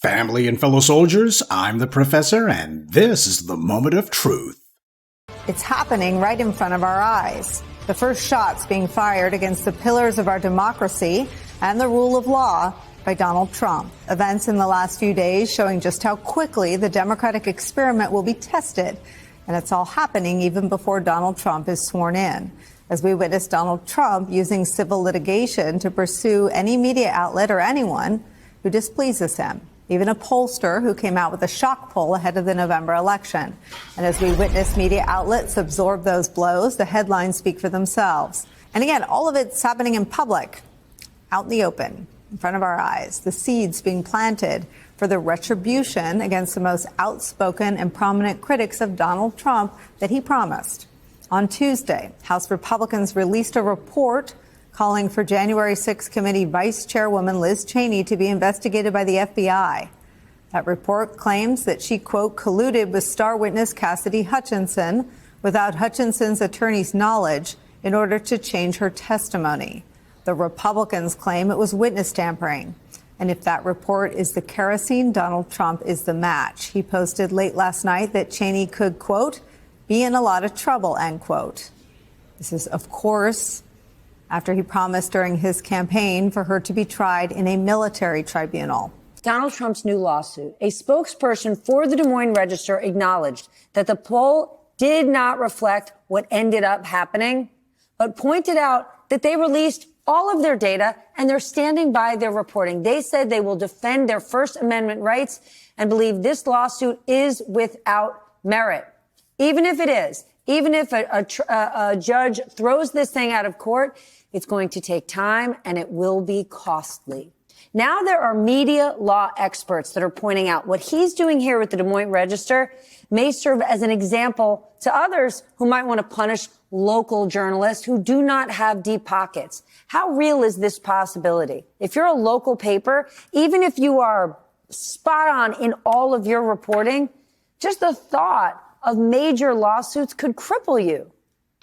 Family and fellow soldiers, I'm the Professor, and this is the Moment of Truth. It's happening right in front of our eyes. The first shots being fired against the pillars of our democracy and the rule of law by Donald Trump. Events in the last few days showing just how quickly the democratic experiment will be tested. And it's all happening even before Donald Trump is sworn in, as we witness Donald Trump using civil litigation to pursue any media outlet or anyone who displeases him, even a pollster who came out with a shock poll ahead of the November election. And as we witness media outlets absorb those blows, the headlines speak for themselves. And again, all of it's happening in public, out in the open, in front of our eyes, the seeds being planted for the retribution against the most outspoken and prominent critics of Donald Trump that he promised. On Tuesday, House Republicans released a report calling for January 6th committee Vice Chairwoman Liz Cheney to be investigated by the FBI. That report claims that she, quote, colluded with star witness Cassidy Hutchinson without Hutchinson's attorney's knowledge in order to change her testimony. The Republicans claim it was witness tampering. And if that report is the kerosene, Donald Trump is the match. He posted late last night that Cheney could, quote, be in a lot of trouble, end quote. This is, of course, after he promised during his campaign for her to be tried in a military tribunal. Donald Trump's new lawsuit. A spokesperson for the Des Moines Register acknowledged that the poll did not reflect what ended up happening, but pointed out that they released all of their data and they're standing by their reporting. They said they will defend their First Amendment rights and believe this lawsuit is without merit. Even if it is, even if a judge throws this thing out of court, it's going to take time and it will be costly. Now there are media law experts that are pointing out what he's doing here with the Des Moines Register may serve as an example to others who might want to punish local journalists who do not have deep pockets. How real is this possibility? If you're a local paper, even if you are spot on in all of your reporting, just the thought of major lawsuits could cripple you.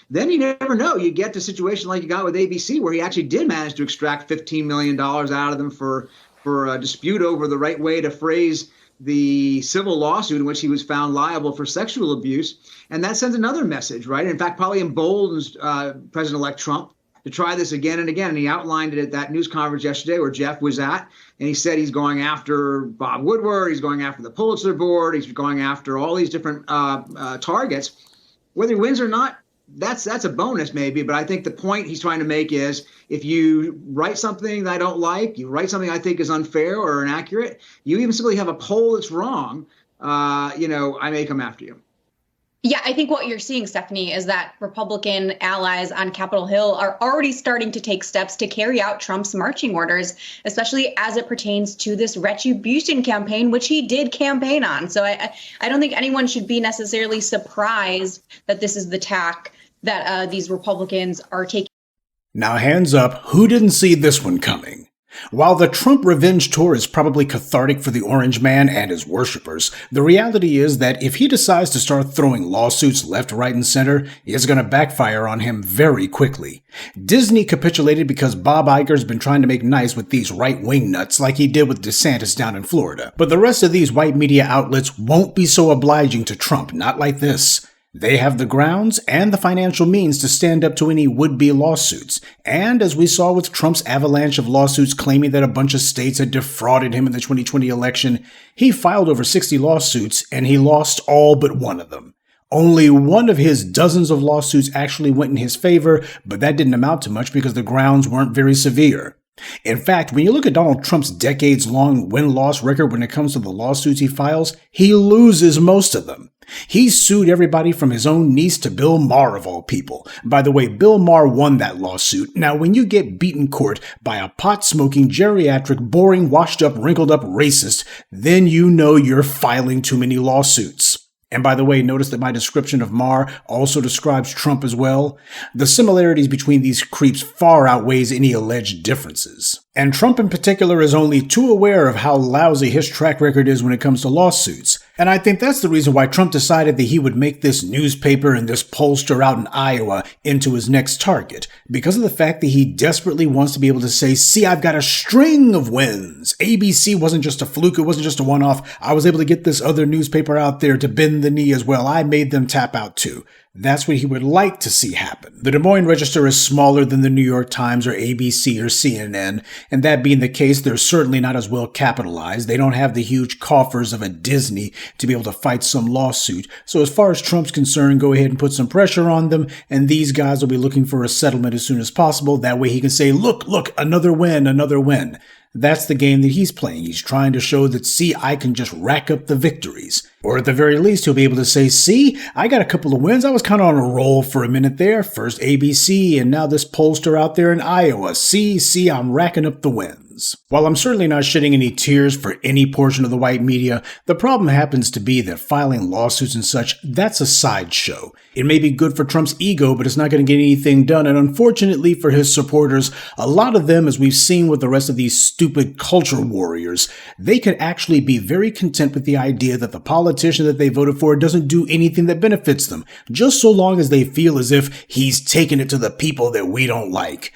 Then you never know. You get to a situation like you got with ABC, where he actually did manage to extract $15 million out of them for a dispute over the right way to phrase the civil lawsuit in which he was found liable for sexual abuse. And that sends another message, right? In fact, probably emboldens President-elect Trump to try this again and again. And he outlined it at that news conference yesterday where Jeff was at. And he said he's going after Bob Woodward. He's going after the Pulitzer Board. He's going after all these different targets. Whether he wins or not, that's a bonus maybe. But I think the point he's trying to make is if you write something that I don't like, you write something I think is unfair or inaccurate, you even simply have a poll that's wrong, I may come after you. Yeah, I think what you're seeing, Stephanie, is that Republican allies on Capitol Hill are already starting to take steps to carry out Trump's marching orders, especially as it pertains to this retribution campaign, which he did campaign on. So I don't think anyone should be necessarily surprised that this is the tack that these Republicans are taking. Now, hands up, who didn't see this one coming? While the Trump revenge tour is probably cathartic for the Orange Man and his worshippers, the reality is that if he decides to start throwing lawsuits left, right, and center, it's going to backfire on him very quickly. Disney capitulated because Bob Iger's been trying to make nice with these right-wing nuts like he did with DeSantis down in Florida. But the rest of these white media outlets won't be so obliging to Trump, not like this. They have the grounds and the financial means to stand up to any would-be lawsuits. And as we saw with Trump's avalanche of lawsuits claiming that a bunch of states had defrauded him in the 2020 election, he filed over 60 lawsuits and he lost all but one of them. Only one of his dozens of lawsuits actually went in his favor, but that didn't amount to much because the grounds weren't very severe. In fact, when you look at Donald Trump's decades-long win-loss record when it comes to the lawsuits he files, he loses most of them. He sued everybody from his own niece to Bill Maher of all people. By the way, Bill Maher won that lawsuit. Now, when you get beat in court by a pot-smoking, geriatric, boring, washed-up, wrinkled-up racist, then you know you're filing too many lawsuits. And by the way, notice that my description of Maher also describes Trump as well. The similarities between these creeps far outweighs any alleged differences. And Trump in particular is only too aware of how lousy his track record is when it comes to lawsuits. And I think that's the reason why Trump decided that he would make this newspaper and this pollster out in Iowa into his next target, because of the fact that he desperately wants to be able to say, see, I've got a string of wins. ABC wasn't just a fluke. It wasn't just a one-off. I was able to get this other newspaper out there to bend the knee as well. I made them tap out too. That's what he would like to see happen. The Des Moines Register is smaller than the New York Times or ABC or CNN, and that being the case, they're certainly not as well capitalized. They don't have the huge coffers of a Disney to be able to fight some lawsuit. So as far as Trump's concerned, go ahead and put some pressure on them, and these guys will be looking for a settlement as soon as possible. That way he can say, look, another win, another win. That's the game that he's playing. He's trying to show that, see, I can just rack up the victories. Or at the very least, he'll be able to say, see, I got a couple of wins. I was kind of on a roll for a minute there. First ABC, and now this pollster out there in Iowa. See, I'm racking up the wins. While I'm certainly not shedding any tears for any portion of the white media, the problem happens to be that filing lawsuits and such, that's a sideshow. It may be good for Trump's ego, but it's not going to get anything done. And unfortunately for his supporters, a lot of them, as we've seen with the rest of these stupid culture warriors, they could actually be very content with the idea that the politician that they voted for doesn't do anything that benefits them, just so long as they feel as if he's taking it to the people that we don't like.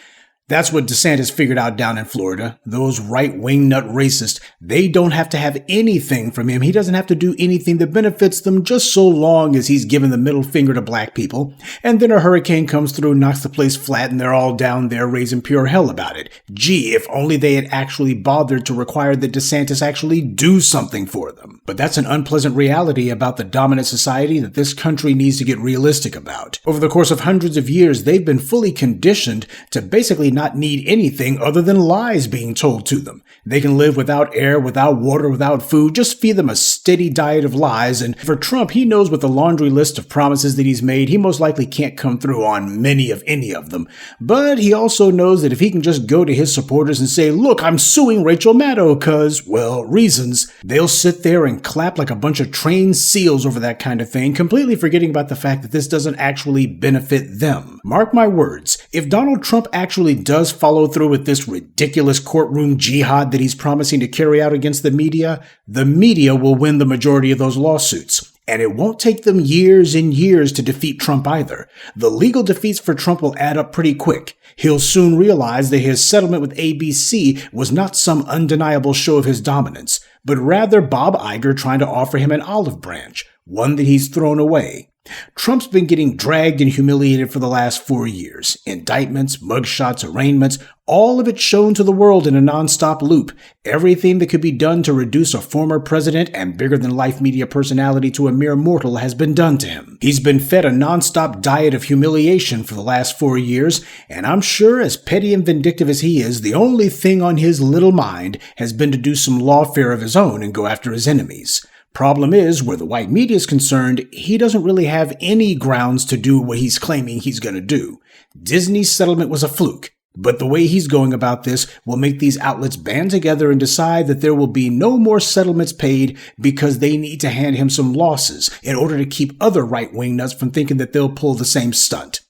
That's what DeSantis figured out down in Florida. Those right-wing nut racists, they don't have to have anything from him. He doesn't have to do anything that benefits them, just so long as he's giving the middle finger to black people. And then a hurricane comes through, knocks the place flat, and they're all down there raising pure hell about it. Gee, if only they had actually bothered to require that DeSantis actually do something for them. But that's an unpleasant reality about the dominant society that this country needs to get realistic about. Over the course of hundreds of years, they've been fully conditioned to basically not need anything other than lies being told to them. They can live without air, without water, without food. Just feed them a steady diet of lies. And for Trump, he knows with the laundry list of promises that he's made, he most likely can't come through on many of any of them. But he also knows that if he can just go to his supporters and say, look, I'm suing Rachel Maddow because, well, reasons, they'll sit there and clap like a bunch of trained seals over that kind of thing, completely forgetting about the fact that this doesn't actually benefit them. Mark my words, if Donald Trump actually does follow through with this ridiculous courtroom jihad that he's promising to carry out against the media will win the majority of those lawsuits. And it won't take them years and years to defeat Trump either. The legal defeats for Trump will add up pretty quick. He'll soon realize that his settlement with ABC was not some undeniable show of his dominance, but rather Bob Iger trying to offer him an olive branch, one that he's thrown away. Trump's been getting dragged and humiliated for the last 4 years. Indictments, mugshots, arraignments, all of it shown to the world in a nonstop loop. Everything that could be done to reduce a former president and bigger-than-life media personality to a mere mortal has been done to him. He's been fed a nonstop diet of humiliation for the last 4 years, and I'm sure, as petty and vindictive as he is, the only thing on his little mind has been to do some lawfare of his own and go after his enemies. Problem is, where the white media is concerned, he doesn't really have any grounds to do what he's claiming he's going to do. Disney's settlement was a fluke, but the way he's going about this will make these outlets band together and decide that there will be no more settlements paid because they need to hand him some losses in order to keep other right-wing nuts from thinking that they'll pull the same stunt.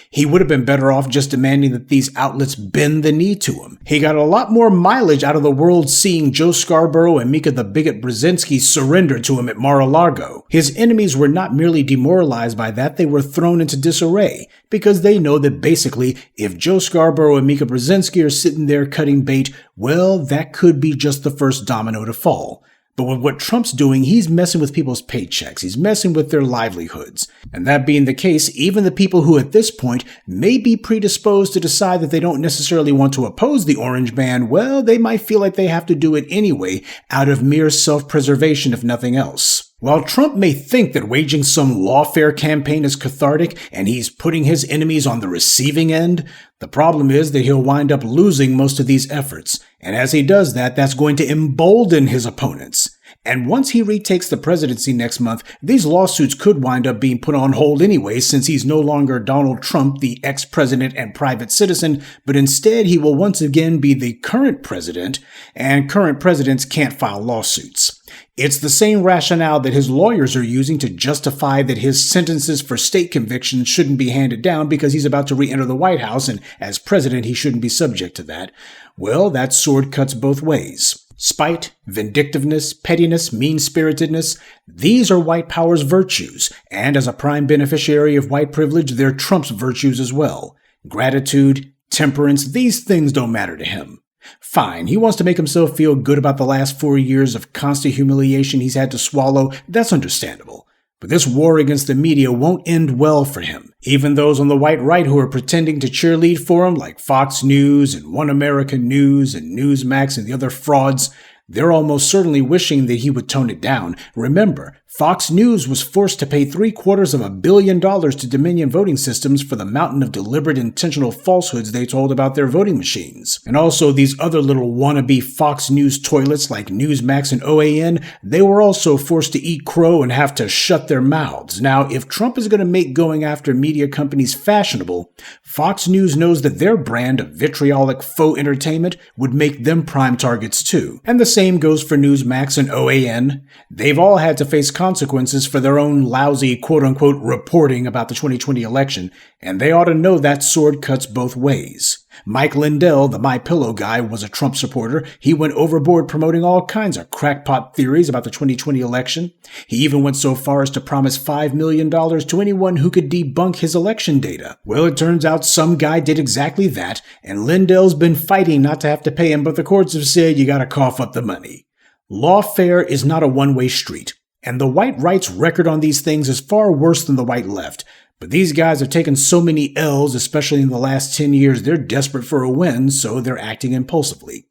He would have been better off just demanding that these outlets bend the knee to him. He got a lot more mileage out of the world seeing Joe Scarborough and Mika the Bigot Brzezinski surrender to him at Mar-a-Lago. His enemies were not merely demoralized by that, they were thrown into disarray, because they know that basically, if Joe Scarborough and Mika Brzezinski are sitting there cutting bait, well, that could be just the first domino to fall. But with what Trump's doing, he's messing with people's paychecks. He's messing with their livelihoods. And that being the case, even the people who at this point may be predisposed to decide that they don't necessarily want to oppose the orange man, well, they might feel like they have to do it anyway, out of mere self-preservation if nothing else. While Trump may think that waging some lawfare campaign is cathartic and he's putting his enemies on the receiving end, the problem is that he'll wind up losing most of these efforts. And as he does that, that's going to embolden his opponents. And once he retakes the presidency next month, these lawsuits could wind up being put on hold anyway, since he's no longer Donald Trump, the ex-president and private citizen, but instead he will once again be the current president, and current presidents can't file lawsuits. It's the same rationale that his lawyers are using to justify that his sentences for state convictions shouldn't be handed down because he's about to re-enter the White House, and as president he shouldn't be subject to that. Well, that sword cuts both ways. Spite, vindictiveness, pettiness, mean-spiritedness, these are white power's virtues, and as a prime beneficiary of white privilege, they're Trump's virtues as well. Gratitude, temperance, these things don't matter to him. Fine, he wants to make himself feel good about the last 4 years of constant humiliation he's had to swallow. That's understandable. But this war against the media won't end well for him. Even those on the white right who are pretending to cheerlead for him, like Fox News and One America News and Newsmax and the other frauds, they're almost certainly wishing that he would tone it down. Remember, Fox News was forced to pay $750 million to Dominion Voting Systems for the mountain of deliberate intentional falsehoods they told about their voting machines. And also these other little wannabe Fox News toilets like Newsmax and OAN, they were also forced to eat crow and have to shut their mouths. Now, if Trump is going to make going after media companies fashionable, Fox News knows that their brand of vitriolic faux entertainment would make them prime targets too. And the same goes for Newsmax and OAN. They've all had to face consequences for their own lousy quote-unquote reporting about the 2020 election, and they ought to know that sword cuts both ways. Mike Lindell, the MyPillow guy, was a Trump supporter. He went overboard promoting all kinds of crackpot theories about the 2020 election. He even went so far as to promise $5 million to anyone who could debunk his election data. Well, it turns out some guy did exactly that, and Lindell's been fighting not to have to pay him, but the courts have said you gotta cough up the money. Lawfare is not a one-way street, and the white right's record on these things is far worse than the white left. But these guys have taken so many L's, especially in the last 10 years, they're desperate for a win, so they're acting impulsively.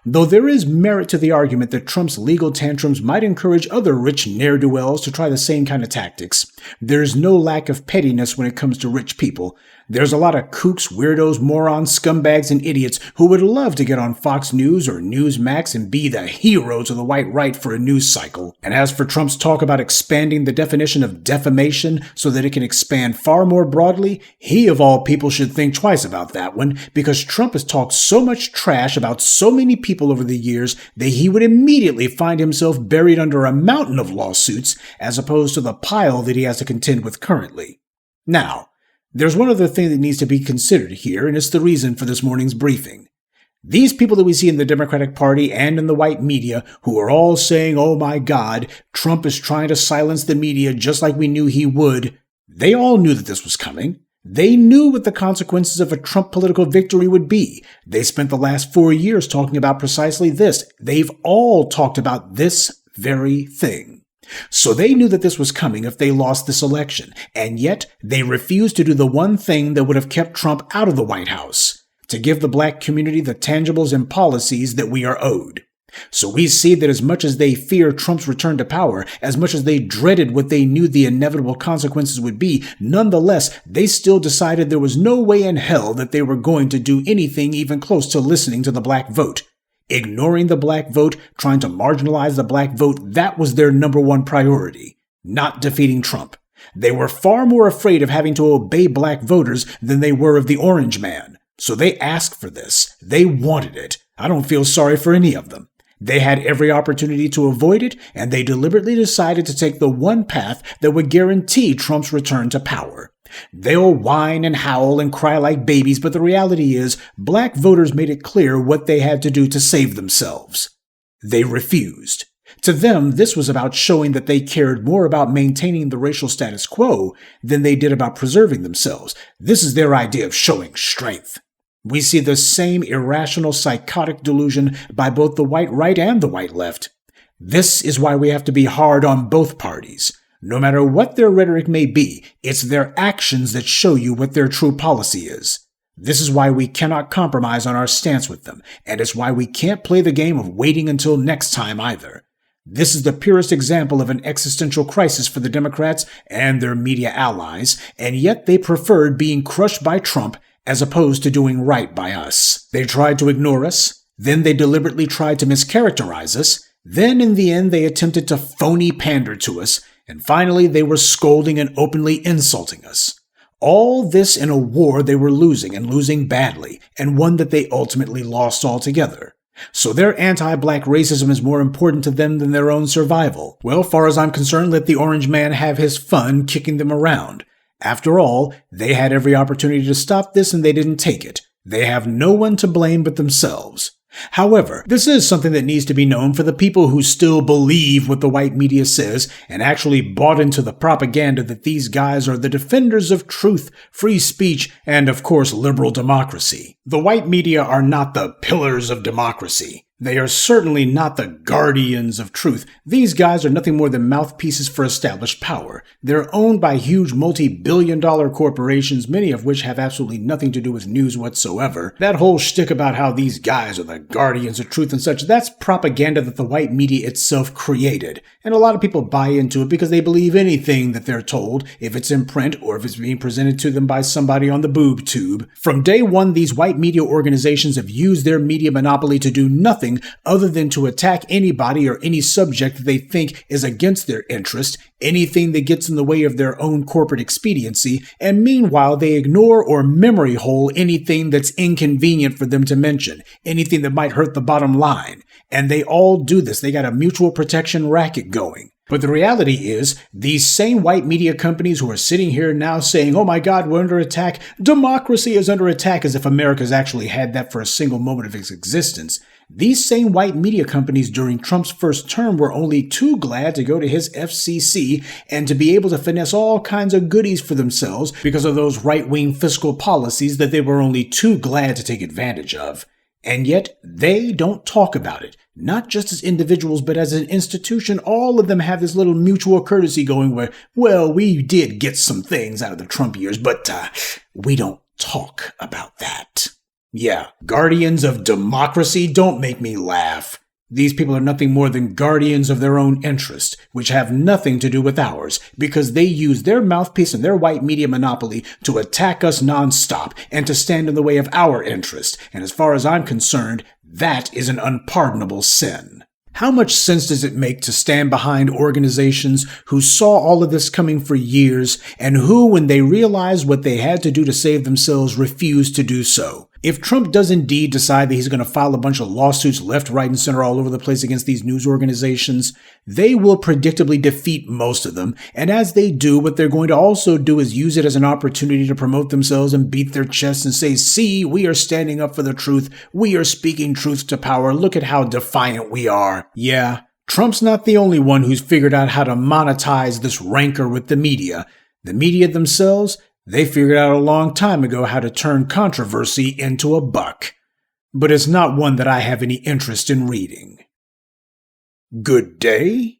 Though there is merit to the argument that Trump's legal tantrums might encourage other rich ne'er-do-wells to try the same kind of tactics, there's no lack of pettiness when it comes to rich people. There's a lot of kooks, weirdos, morons, scumbags, and idiots who would love to get on Fox News or Newsmax and be the heroes of the white right for a news cycle. And as for Trump's talk about expanding the definition of defamation so that it can expand far more broadly, he of all people should think twice about that one, because Trump has talked so much trash about so many people over the years that he would immediately find himself buried under a mountain of lawsuits as opposed to the pile that he has to contend with currently. Now, there's one other thing that needs to be considered here, and it's the reason for this morning's briefing. These people that we see in the Democratic Party and in the white media who are all saying, oh my God, Trump is trying to silence the media just like we knew he would, they all knew that this was coming. They knew what the consequences of a Trump political victory would be. They spent the last 4 years talking about precisely this. They've all talked about this very thing. So they knew that this was coming if they lost this election, and yet they refused to do the one thing that would have kept Trump out of the White House, to give the black community the tangibles and policies that we are owed. So we see that as much as they fear Trump's return to power, as much as they dreaded what they knew the inevitable consequences would be, nonetheless, they still decided there was no way in hell that they were going to do anything even close to listening to the black vote. Ignoring the black vote, trying to marginalize the black vote, that was their number one priority, not defeating Trump. They were far more afraid of having to obey black voters than they were of the orange man. So they asked for this. They wanted it. I don't feel sorry for any of them. They had every opportunity to avoid it, and they deliberately decided to take the one path that would guarantee Trump's return to power. They'll whine and howl and cry like babies, but the reality is, black voters made it clear what they had to do to save themselves. They refused. To them, this was about showing that they cared more about maintaining the racial status quo than they did about preserving themselves. This is their idea of showing strength. We see the same irrational, psychotic delusion by both the white right and the white left. This is why we have to be hard on both parties. No matter what their rhetoric may be, it's their actions that show you what their true policy is. This is why we cannot compromise on our stance with them, and it's why we can't play the game of waiting until next time either. This is the purest example of an existential crisis for the Democrats and their media allies, and yet they preferred being crushed by Trump as opposed to doing right by us. They tried to ignore us, then they deliberately tried to mischaracterize us, then in the end they attempted to phony pander to us, and finally they were scolding and openly insulting us. All this in a war they were losing, and losing badly, and one that they ultimately lost altogether. So their anti-black racism is more important to them than their own survival. Well, far as I'm concerned, let the orange man have his fun kicking them around. After all, they had every opportunity to stop this and they didn't take it. They have no one to blame but themselves. However, this is something that needs to be known for the people who still believe what the white media says and actually bought into the propaganda that these guys are the defenders of truth, free speech, and of course liberal democracy. The white media are not the pillars of democracy. They are certainly not the guardians of truth. These guys are nothing more than mouthpieces for established power. They're owned by huge multi-billion-dollar corporations, many of which have absolutely nothing to do with news whatsoever. That whole shtick about how these guys are the guardians of truth and such, that's propaganda that the white media itself created. And a lot of people buy into it because they believe anything that they're told, if it's in print or if it's being presented to them by somebody on the boob tube. From day one, these white media organizations have used their media monopoly to do nothing other than to attack anybody or any subject that they think is against their interest, anything that gets in the way of their own corporate expediency, and meanwhile they ignore or memory hole anything that's inconvenient for them to mention, anything that might hurt the bottom line. And they all do this. They got a mutual protection racket going. But the reality is, these same white media companies who are sitting here now saying, oh my God, we're under attack, democracy is under attack, as if America's actually had that for a single moment of its existence. These same white media companies during Trump's first term were only too glad to go to his FCC and to be able to finesse all kinds of goodies for themselves because of those right-wing fiscal policies that they were only too glad to take advantage of. And yet, they don't talk about it. Not just as individuals, but as an institution. All of them have this little mutual courtesy going where, well, we did get some things out of the Trump years, but we don't talk about that. Yeah, guardians of democracy, don't make me laugh. These people are nothing more than guardians of their own interest, which have nothing to do with ours, because they use their mouthpiece and their white media monopoly to attack us nonstop and to stand in the way of our interest. And as far as I'm concerned, that is an unpardonable sin. How much sense does it make to stand behind organizations who saw all of this coming for years and who, when they realized what they had to do to save themselves, refused to do so? If Trump does indeed decide that he's going to file a bunch of lawsuits left, right, and center all over the place against these news organizations, they will predictably defeat most of them. And as they do, what they're going to also do is use it as an opportunity to promote themselves and beat their chests and say, see, we are standing up for the truth. We are speaking truth to power. Look at how defiant we are. Yeah, Trump's not the only one who's figured out how to monetize this rancor with the media. The media themselves, they figured out a long time ago how to turn controversy into a buck. But it's not one that I have any interest in reading. Good day,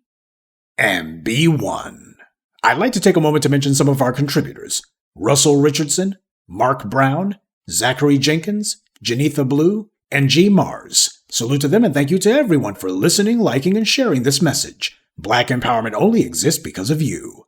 and be one. I'd like to take a moment to mention some of our contributors. Russell Richardson, Mark Brown, Zachary Jenkins, Janitha Blue, and G. Mars. Salute to them and thank you to everyone for listening, liking, and sharing this message. Black empowerment only exists because of you.